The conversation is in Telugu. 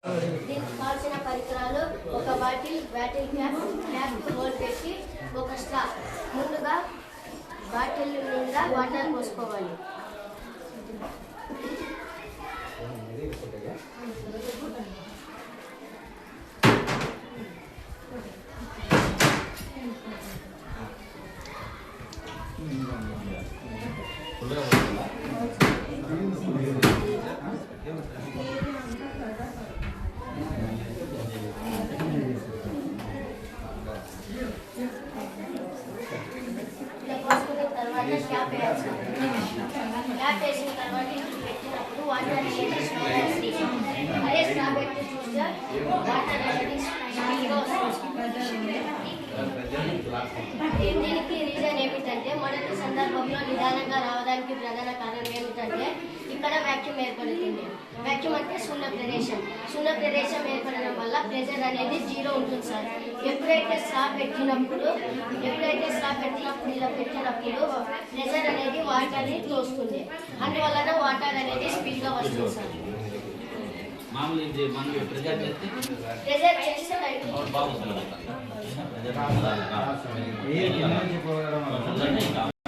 దీనికి కావాల్సిన పరికరాలు ఒక బాటిల్ క్యాప్ హోల్ పెట్టి ఒక స్ట్రా. ముందుగా బాటిల్ నిండా వాటర్ పోసుకోవాలి. క్యాప్ వేసిన తర్వాత ఇంటికి పెట్టినప్పుడు వాటర్ అనేది స్లో అవుతుంది. అదే స్ట్రా పెట్టి చూస్తే వాటర్ అనేది స్పీడ్గా వస్తుంది. దీనికి రీజన్ ఏమిటంటే మొదటి సందర్భంలో నిదానంగా రావడానికి ప్రధాన కారణం ఏమిటంటే ఇక్కడ వ్యాక్యూమ్ ఏర్పడుతుంది. వ్యాక్యూమ్ అంటే శూన్య ప్రదేశం. శూన్య ప్రదేశం ఏర్పడడం వల్ల ప్రెజర్ అనేది జీరో ఉంటుంది సార్. ఎప్పుడైతే స్ట్రా పెట్టినప్పుడు ఇలా పెట్టినప్పుడు ప్రెజర్ అనేది వాటర్ని తోస్తుంది. అందువలన వాటర్ అనేది స్పీడ్గా వస్తుంది సార్. ప్రెజర్ చేస్తే